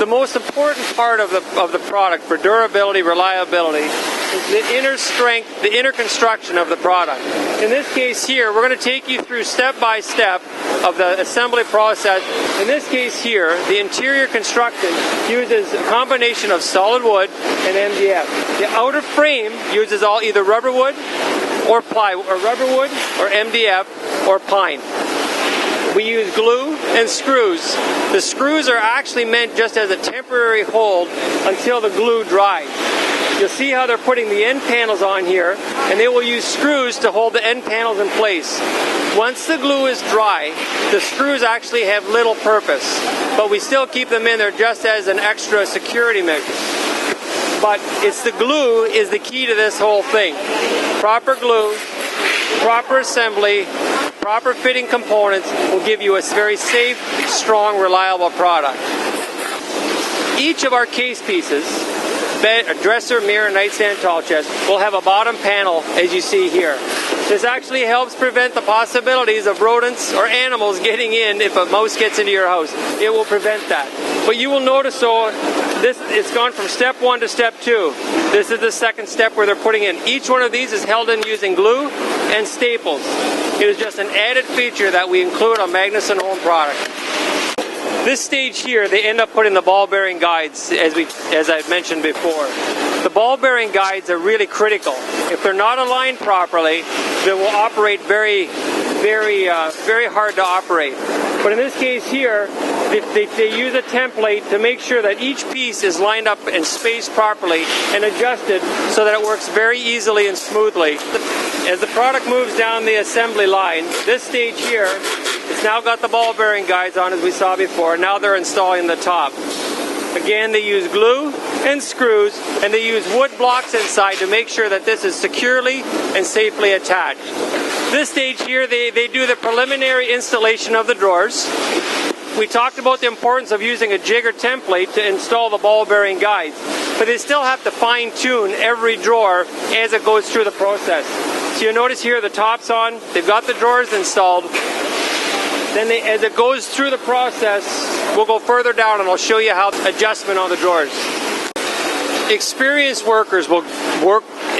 The most important part of the product for durability, reliability, is the inner strength, the inner construction of the product. In this case here, we're going to take you through step by step of the assembly process. In this case here, the interior construction uses a combination of solid wood and MDF. The outer frame uses all either rubber wood or plywood, or rubber wood or MDF or pine. We use glue and screws. The screws are actually meant just as a temporary hold until the glue dries. You'll see how they're putting the end panels on here, and they will use screws to hold the end panels in place. Once the glue is dry, the screws actually have little purpose, but we still keep them in there just as an extra security measure. But it's the glue is the key to this whole thing. Proper glue, proper assembly, proper fitting components will give you a very safe, strong, reliable product. Each of our case pieces, bed, a dresser, mirror, nightstand, tall chest, will have a bottom panel as you see here. This actually helps prevent the possibilities of rodents or animals getting in if a mouse gets into your house. It will prevent that. But you will notice it's gone from step 1 to step 2. This is the second step where they're putting in. Each one of these is held in using glue and staples. It is just an added feature that we include on Magnussen Home products. This stage here, they end up putting the ball bearing guides, as I mentioned before. The ball bearing guides are really critical. If they're not aligned properly, they will operate very hard to operate. But in this case here, they use a template to make sure that each piece is lined up and spaced properly and adjusted so that it works very easily and smoothly. As the product moves down the assembly line, this stage here, it's now got the ball bearing guides on as we saw before. Now they're installing the top. Again, they use glue and screws, and they use wood blocks inside to make sure that this is securely and safely attached. This stage here, they do the preliminary installation of the drawers. We talked about the importance of using a jigger template to install the ball bearing guides, but they still have to fine tune every drawer as it goes through the process. So you notice here the top's on, they've got the drawers installed. Then as it goes through the process, we'll go further down and I'll show you how adjustment on the drawers. Experienced workers will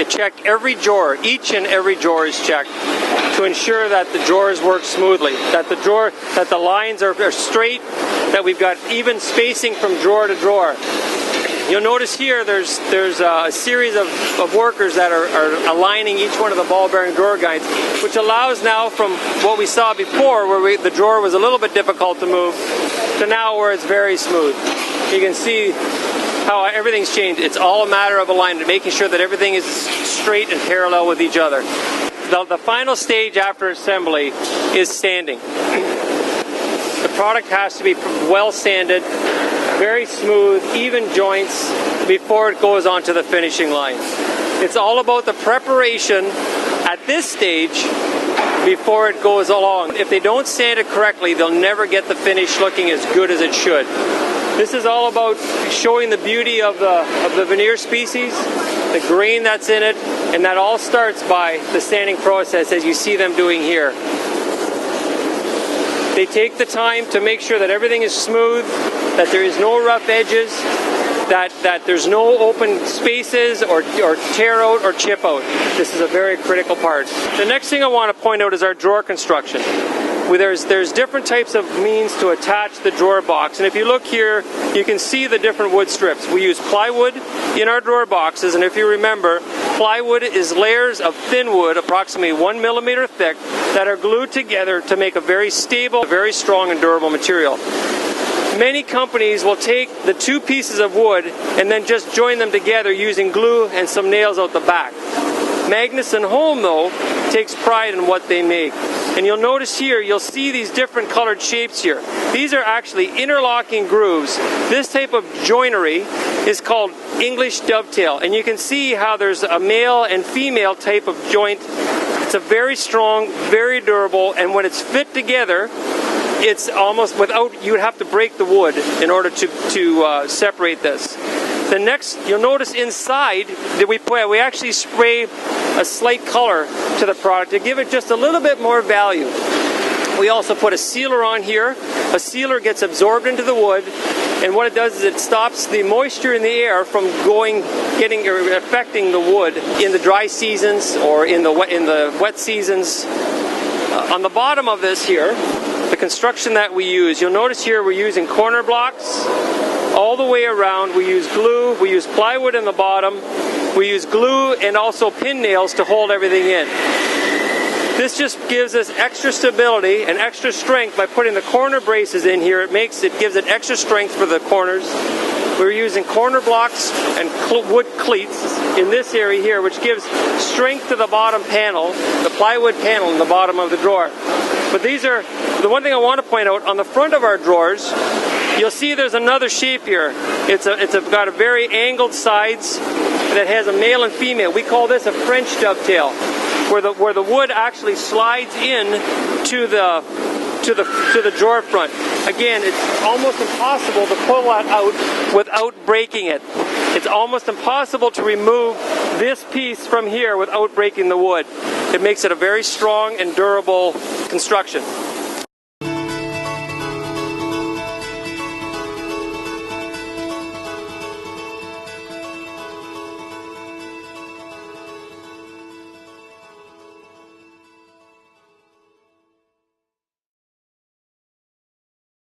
check every drawer. Each and every drawer is checked to ensure that the drawers work smoothly, that the lines are straight, that we've got even spacing from drawer to drawer. You'll notice here there's a series of workers that are aligning each one of the ball bearing drawer guides, which allows now from what we saw before where the drawer was a little bit difficult to move to now where it's very smooth. You can see how everything's changed. It's all a matter of alignment, making sure that everything is straight and parallel with each other. The final stage after assembly is sanding. The product has to be well sanded, very smooth, even joints before it goes on to the finishing line. It's all about the preparation at this stage before it goes along. If they don't sand it correctly, they'll never get the finish looking as good as it should. This is all about showing the beauty of the veneer species, the grain that's in it, and that all starts by the sanding process as you see them doing here. They take the time to make sure that everything is smooth, that there is no rough edges, that there's no open spaces or tear out or chip out. This is a very critical part. The next thing I want to point out is our drawer construction. There's different types of means to attach the drawer box, and if you look here, you can see the different wood strips. We use plywood in our drawer boxes, and if you remember, plywood is layers of thin wood, approximately 1 millimeter thick, that are glued together to make a very stable, very strong and durable material. Many companies will take the two pieces of wood and then just join them together using glue and some nails out the back. Magnussen Home, though, takes pride in what they make. And you'll notice here, you'll see these different colored shapes here. These are actually interlocking grooves. This type of joinery is called English dovetail. And you can see how there's a male and female type of joint. It's a very strong, very durable, and when it's fit together, it's almost you'd have to break the wood in order to separate this. The next, you'll notice inside that we actually spray a slight color to the product to give it just a little bit more value. We also put a sealer on here. A sealer gets absorbed into the wood, And what it does is it stops the moisture in the air from affecting the wood in the dry seasons or in the wet seasons. On the bottom of this here, the construction that we use, you'll notice here we're using corner blocks all the way around. We use glue, we use plywood in the bottom, we use glue and also pin nails to hold everything in. This just gives us extra stability and extra strength by putting the corner braces in here. It gives it extra strength for the corners. We're using corner blocks and wood cleats in this area here, which gives strength to the bottom panel, the plywood panel in the bottom of the drawer. But these are, the one thing I want to point out, on the front of our drawers, you'll see there's another shape here. It's got a very angled sides that has a male and female. We call this a French dovetail, where the wood actually slides in to the drawer front. Again, it's almost impossible to pull that out without breaking it. It's almost impossible to remove this piece from here without breaking the wood. It makes it a very strong and durable construction.